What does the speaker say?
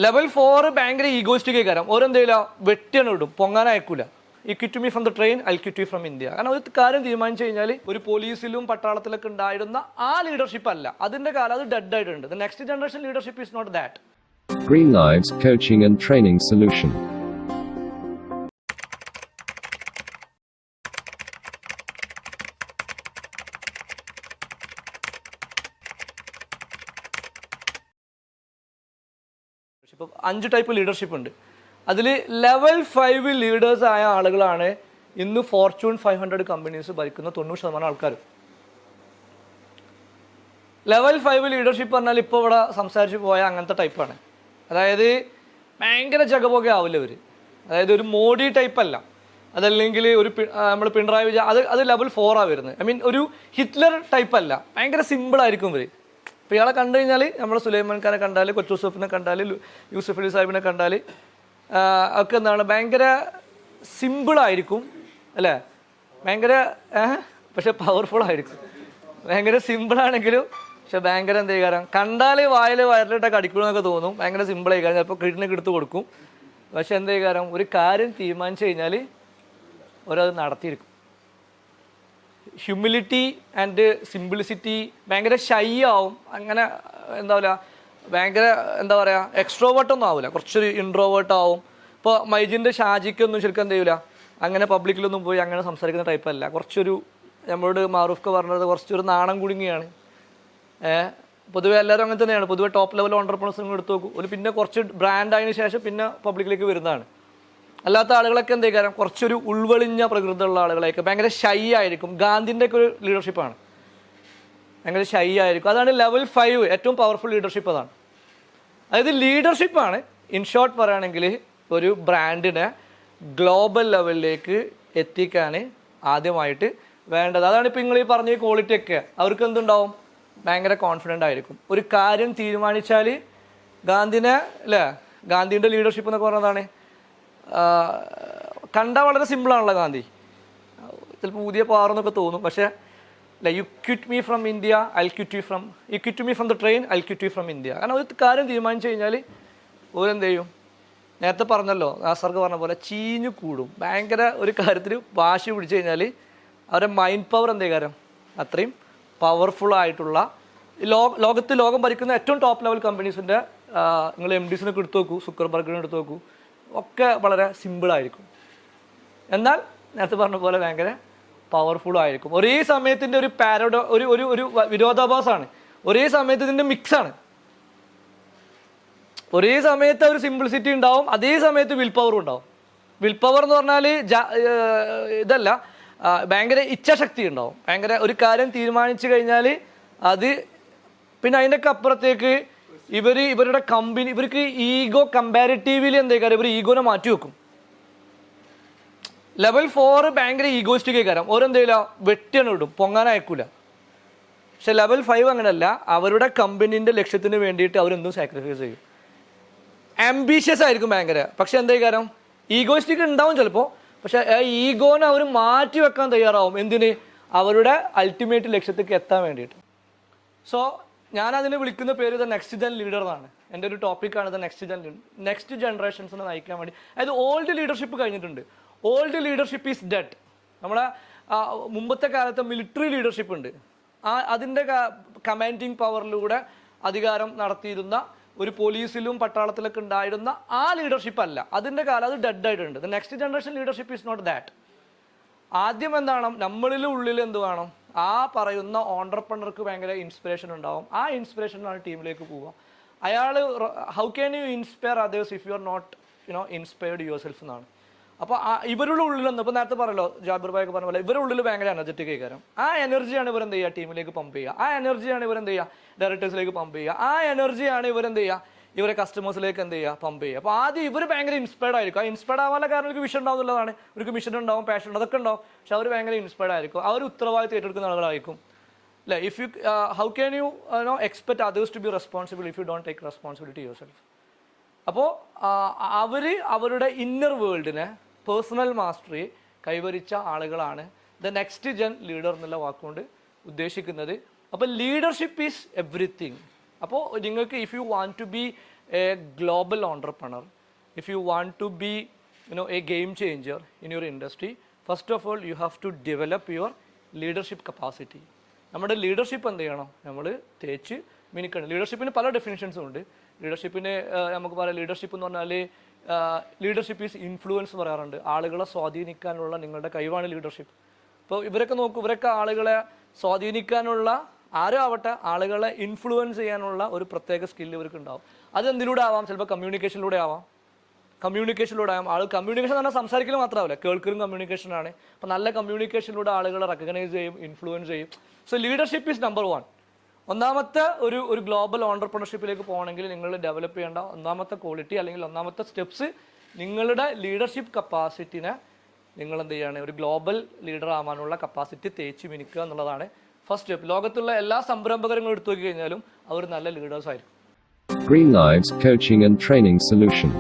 Level 4 ഭയങ്കര egoistic കാരണം ഓരെന്തെയില്ല വെട്ടിയാണ് വിടും, പൊങ്ങാൻ അയക്കൂല. ഈ quit me from the train, I quit you from India. കാരണം ഒരു കാര്യം തീരുമാനിച്ചു കഴിഞ്ഞാൽ ഒരു പോലീസിലും പട്ടാളത്തിലൊക്കെ ഉണ്ടായിരുന്ന ആ ലീഡർഷിപ്പ് അല്ല, അതിന്റെ കാലം അത് ഡെഡ് ആയിട്ടുണ്ട്. The next generation leadership is not that. Green Lives Coaching and Training Solution. ഇപ്പം 5 ടൈപ്പ് ലീഡർഷിപ്പ് ഉണ്ട്. അതിൽ ലെവൽ 5 ലീഡേഴ്സ് ആയ ആളുകളാണ് ഇന്ന് ഫോർച്യൂൺ 500 കമ്പനീസ് ഭരിക്കുന്ന 90% ആൾക്കാർ. ലെവൽ 5 ലീഡർഷിപ്പ് പറഞ്ഞാൽ ഇപ്പോൾ ഇവിടെ സംസാരിച്ച് പോയ അങ്ങനത്തെ ടൈപ്പാണ്. അതായത് ഭയങ്കര ജഗപൊക ആവില്ല ഇവർ. അതായത് ഒരു മോഡി ടൈപ്പ് അല്ല, അതല്ലെങ്കിൽ ഒരു നമ്മൾ പിണറായി വിജയൻ, അത് ലെവൽ 4 വരുന്നത്. ഐ മീൻ ഒരു ഹിറ്റ്ലർ ടൈപ്പ് അല്ല, ഭയങ്കര സിമ്പിളായിരിക്കും ഇവർ. ഇപ്പോൾ ഇയാളെ കണ്ടു കഴിഞ്ഞാൽ നമ്മൾ സുലൈമാൻ ഖാനെ കണ്ടാൽ, കൊച്ചൂസഫിനെ കണ്ടാൽ, യൂസഫ് അലി സാഹിബിനെ കണ്ടാൽ ഒക്കെ എന്താണ് ഭയങ്കര സിമ്പിളായിരിക്കും അല്ലേ, ഭയങ്കര പക്ഷെ പവർഫുൾ ആയിരിക്കും. ഭയങ്കര സിമ്പിളാണെങ്കിലും പക്ഷെ ഭയങ്കര എന്ത് ചെയ്യാറ് കണ്ടാൽ വായിൽ വയറിലിട്ടൊക്കെ അടിക്കണമെന്നൊക്കെ തോന്നും. ഭയങ്കര സിമ്പിളായി കാരണം ചിലപ്പോൾ കിഡ്നിക്ക് എടുത്ത് കൊടുക്കും. പക്ഷെ എന്ത് ചെയ്യാറ് ഒരു കാര്യം തീരുമാനിച്ചു കഴിഞ്ഞാൽ അവരത് നടത്തിയിരിക്കും. ഹ്യൂമിലിറ്റി ആൻഡ് സിംപ്ലിസിറ്റി, ഭയങ്കര ഷൈ ആവും, അങ്ങനെ എന്താ പറയുക, ഭയങ്കര എന്താ പറയുക എക്സ്ട്രോവേർട്ടൊന്നും ആവില്ല, കുറച്ചൊരു ഇൻട്രോവേർട്ട് ആവും. ഇപ്പോൾ മൈജിൻ്റെ ഷാജിക്കൊന്നും ശരിക്കും എന്ത് ചെയ്യില്ല, അങ്ങനെ പബ്ലിക്കിലൊന്നും പോയി അങ്ങനെ സംസാരിക്കുന്ന ടൈപ്പല്ല. കുറച്ചൊരു നമ്മളോട് മാറൂഫ്ക്ക് പറഞ്ഞത് കുറച്ചൊരു നാണം കുടുങ്ങിയാണ്. പൊതുവെ എല്ലാവരും അങ്ങനെ തന്നെയാണ്. പൊതുവെ ടോപ്പ് ലെവൽ ഓണ്ടർപ്രണേഴ്സ് നിങ്ങൾ എടുത്ത് നോക്കും, ഒരു പിന്നെ കുറച്ച് ബ്രാൻഡ് ആയതിനു ശേഷം പിന്നെ പബ്ലിക്കിലേക്ക് വരുന്നതാണ്. അല്ലാത്ത ആളുകളൊക്കെ എന്ത് ചെയ്യാറ് കുറച്ചൊരു ഉൾവെളിഞ്ഞ പ്രകൃതിയുള്ള ആളുകളെയൊക്കെ ഭയങ്കര ഷൈ ആയിരിക്കും. ഗാന്ധിൻ്റെ ഒക്കെ ഒരു ലീഡർഷിപ്പാണ്, ഭയങ്കര ഷൈ ആയിരിക്കും. അതാണ് ലെവൽ 5 ഏറ്റവും പവർഫുൾ ലീഡർഷിപ്പ്. അതാണ് അതായത് ലീഡർഷിപ്പാണ് ഇൻ ഷോർട്ട് പറയുകയാണെങ്കിൽ ഒരു ബ്രാൻഡിനെ ഗ്ലോബൽ ലെവലിലേക്ക് എത്തിക്കാൻ ആദ്യമായിട്ട് വേണ്ടത്. അതാണ് ഇപ്പോൾ നിങ്ങൾ ഈ പറഞ്ഞ ക്വാളിറ്റി ഒക്കെ അവർക്ക് എന്തുണ്ടാവും, ഭയങ്കര കോൺഫിഡൻ്റ് ആയിരിക്കും. ഒരു കാര്യം തീരുമാനിച്ചാൽ ഗാന്ധിനെ അല്ലേ, ഗാന്ധിൻ്റെ ലീഡർഷിപ്പ് എന്നൊക്കെ പറഞ്ഞതാണ്. കണ്ടാൽ വളരെ സിമ്പിളാണല്ലോ ഗാന്ധി, ചിലപ്പോൾ പുതിയ പാറെന്നൊക്കെ തോന്നും. പക്ഷേ U quit me from India, I quit you from U quit me from the train, I quit you from India. കാരണം ഒരു കാര്യം തീരുമാനിച്ചു കഴിഞ്ഞാൽ ഓരെന്ത് ചെയ്യും, നേരത്തെ പറഞ്ഞല്ലോ നാസർക്ക് പറഞ്ഞ പോലെ ചീഞ്ഞു കൂടും. ഭയങ്കര ഒരു കാര്യത്തിൽ വാശി പിടിച്ചു കഴിഞ്ഞാൽ അവരുടെ മൈൻഡ് പവർ എന്തേ കാര്യം അത്രയും പവർഫുള്ളായിട്ടുള്ള ലോകം ഭരിക്കുന്ന ഏറ്റവും ടോപ്പ് ലെവൽ കമ്പനീസിൻ്റെ നിങ്ങൾ MDസിനൊക്കെ എടുത്തു നോക്കൂ, സുക്കർബർഗിനെ എടുത്തു നോക്കൂ, ഒക്കെ വളരെ സിമ്പിളായിരിക്കും. എന്നാൽ നേരത്തെ പറഞ്ഞ പോലെ ഭയങ്കര പവർഫുൾ ആയിരിക്കും. ഒരേ സമയത്തിൻ്റെ ഒരു ഒരു ഒരു ഒരു വിരോധാഭാസമാണ്, ഒരേ സമയത്ത് ഇതിൻ്റെ മിക്സാണ്. ഒരേ സമയത്ത് ഒരു സിംപ്ലിസിറ്റി ഉണ്ടാവും, അതേ സമയത്ത് വിൽ പവറും ഉണ്ടാവും. വിൽ പവർ എന്ന് പറഞ്ഞാൽ ഇതല്ല, ഭയങ്കര ഇച്ഛാശക്തി ഉണ്ടാവും. ഭയങ്കര ഒരു കാര്യം തീരുമാനിച്ചു കഴിഞ്ഞാൽ അത് പിന്നെ അതിൻ്റെയൊക്കെ അപ്പുറത്തേക്ക് ഇവരുടെ കമ്പനി ഇവർക്ക് ഈഗോ കമ്പാരിറ്റീവ്ലി എന്തേക്കാരം ഇവർ ഈഗോനെ മാറ്റി വെക്കും. ലെവൽ 4 ഭയങ്കര ഈഗോയിസ്റ്റിക് കാരണം ഓരെന്തെയില്ല വെട്ടിയാണ് വിടും, പൊങ്ങാൻ അയക്കൂല. പക്ഷെ ലെവൽ 5 അങ്ങനെയല്ല, അവരുടെ കമ്പനീൻ്റെ ലക്ഷ്യത്തിന് വേണ്ടിയിട്ട് അവരെന്തും സാക്രിഫൈസ് ചെയ്യും. ആംബീഷ്യസ് ആയിരിക്കും ഭയങ്കര, പക്ഷെ എന്തേ കാരണം ഈഗോയിസ്റ്റിക് ഉണ്ടാവും ചിലപ്പോൾ. പക്ഷെ ആ ഈഗോനെ അവർ മാറ്റി വെക്കാൻ തയ്യാറാവും. എന്തിന്, അവരുടെ അൾട്ടിമേറ്റ് ലക്ഷ്യത്തേക്ക് എത്താൻ വേണ്ടിയിട്ട്. സോ ഞാനതിനെ വിളിക്കുന്ന പേര് ദ നെക്സ്റ്റ് ജൻ ലീഡർ എന്നാണ്. എൻ്റെ ഒരു ടോപ്പിക്കാണ് ദ നെക്സ്റ്റ് ജനറേഷൻസിനെ നയിക്കാൻ വേണ്ടി. അതായത് ഓൾഡ് ലീഡർഷിപ്പ് കഴിഞ്ഞിട്ടുണ്ട്, ഓൾഡ് ലീഡർഷിപ്പ് ഈസ് ഡെഡ്. നമ്മളെ മുമ്പത്തെ കാലത്തെ മിലിറ്ററി ലീഡർഷിപ്പ് ഉണ്ട്, അതിൻ്റെ കമാൻഡിങ് പവറിലൂടെ അധികാരം നടത്തിയിരുന്ന ഒരു പോലീസിലും പട്ടാളത്തിലൊക്കെ ഉണ്ടായിരുന്ന ആ ലീഡർഷിപ്പ് അല്ല, അതിൻ്റെ കാലം അത് ഡെഡ് ആയിട്ടുണ്ട്. The next generation leadership is not that. ആദ്യം എന്താണ്, നമ്മളിൽ ഉള്ളിൽ എന്ത് വേണം, ആ പറയുന്ന ഓണ്ടർപ്രണർക്ക് ഭയങ്കര ഇൻസ്പിറേഷൻ ഉണ്ടാവും. ആ ഇൻസ്പിറേഷനാണ് ടീമിലേക്ക് പോവുക. അയാൾ how can you inspire others if you are not inspired yourself എന്നാണ്. അപ്പോൾ ഇവരുടെ ഉള്ളിലൊന്നും ഇപ്പോൾ നേരത്തെ പറഞ്ഞല്ലോ, ജാബിർ ഭായി ഒക്കെ പറഞ്ഞ പോലെ ഇവരുടെ ഉള്ളിൽ ഭയങ്കര എനർജറ്റിക് ആയിക്കാരം. ആ എനർജിയാണ് ഇവരെന്ത് ചെയ്യുക, ടീമിലേക്ക് പമ്പ് ചെയ്യുക. ആ എനർജിയാണ് ഇവരെന്ത് ചെയ്യുക, ഡയറക്ടേഴ്സിലേക്ക് പമ്പ് ചെയ്യുക. ആ എനർജിയാണ് ഇവരെന്ത് ചെയ്യുക, ഇവരെ കസ്റ്റമേഴ്സിലേക്ക് എന്ത് ചെയ്യുക, പമ്പ് ചെയ്യുക. അപ്പോൾ ആദ്യം ഇവർ ഭയങ്കര ഇൻസ്പയർഡ് ആയിരിക്കും. ആ ഇൻസ്പയർഡ് ആവാനുള്ള കാരണം ഇവർക്ക് വിഷൻ ഉണ്ടാവുന്നതാണ്. ഇവർക്ക് മിഷൻ ഉണ്ടാവും, പാഷൻ ഉണ്ടാവും, അതൊക്കെ ഉണ്ടാവും. പക്ഷെ അവർ ഭയങ്കര ഇൻസ്പയർഡ് ആയിരിക്കും. അവർ ഉത്തരവാദിത്തം ഏറ്റെടുക്കുന്ന ആളുകളായിരിക്കും അല്ലേ. If you how can you expect others to be responsible if you don't take responsibility yourself. അപ്പോൾ അവരുടെ ഇന്നർ വേൾഡിനെ പേഴ്സണൽ മാസ്റ്ററി കൈവരിച്ച ആളുകളാണ് ദ നെക്സ്റ്റ് ജൻ ലീഡർ എന്നുള്ള വാക്കുകൊണ്ട് ഉദ്ദേശിക്കുന്നത്. അപ്പോൾ ലീഡർഷിപ്പ് ഈസ് എവ്രിതിങ്. അപ്പോൾ നിങ്ങൾക്ക് if you want to be a global entrepreneur, if you want to be a game changer in your industry, first of all you have to develop your leadership capacity. നമ്മുടെ leadership എന്ത് ചെയ്യണം, നമ്മൾ തേച്ച് മിനിക്കണം. ലീഡർഷിപ്പിന് പല ഡെഫിനിഷൻസും ഉണ്ട്. ലീഡർഷിപ്പിന് നമുക്ക് പറയാം, ലീഡർഷിപ്പ് എന്ന് പറഞ്ഞാൽ ലീഡർഷിപ്പ് ഈസ് ഇൻഫ്ലുവൻസ് പറയാറുണ്ട്. ആളുകളെ സ്വാധീനിക്കാനുള്ള നിങ്ങളുടെ കഴിവാണ് ലീഡർഷിപ്പ്. ഇപ്പോൾ ഇവരൊക്കെ നോക്കൂ, ഇവരൊക്കെ ആളുകളെ സ്വാധീനിക്കാനുള്ള, ആരും ആവട്ടെ, ആളുകളെ ഇൻഫ്ലുവൻസ് ചെയ്യാനുള്ള ഒരു പ്രത്യേക സ്കില്ല് ഇവർക്ക് ഉണ്ടാവും. അത് എന്തിലൂടെ ആവാം? ചിലപ്പോൾ കമ്മ്യൂണിക്കേഷനിലൂടെ ആവാം. ആൾ കമ്മ്യൂണിക്കേഷൻ എന്ന് പറഞ്ഞാൽ സംസാരിക്കൽ മാത്രമല്ല, കേൾക്കലും കമ്മ്യൂണിക്കേഷനാണ്. അപ്പോൾ നല്ല കമ്മ്യൂണിക്കേഷനിലൂടെ ആളുകളെ റെക്കഗ്നൈസ് ചെയ്യും, ഇൻഫ്ലുവൻസ് ചെയ്യും. So leadership is number 1. ഒന്നാമത്തെ ഒരു ഗ്ലോബൽ ഓൺടർപ്രണർഷിപ്പിലേക്ക് പോകണമെങ്കിൽ നിങ്ങൾ ഡെവലപ്പ് ചെയ്യേണ്ട ഒന്നാമത്തെ ക്വാളിറ്റി അല്ലെങ്കിൽ ഒന്നാമത്തെ സ്റ്റെപ്സ്, നിങ്ങളുടെ ലീഡർഷിപ്പ് കപ്പാസിറ്റിനെ നിങ്ങൾ എന്ത് ചെയ്യാണ്, ഒരു ഗ്ലോബൽ ലീഡർ ആവാനുള്ള കപ്പാസിറ്റി തേച്ച് മിനിക്കുക എന്നുള്ളതാണ് ഫസ്റ്റ് സ്റ്റെപ്പ്. ലോകത്തുള്ള എല്ലാ സംരംഭകരും എടുത്തു നോക്കി കഴിഞ്ഞാലും അവർ നല്ല ലീഡേഴ്സ് ആയിരിക്കും. Green Lives Coaching and Training Solution.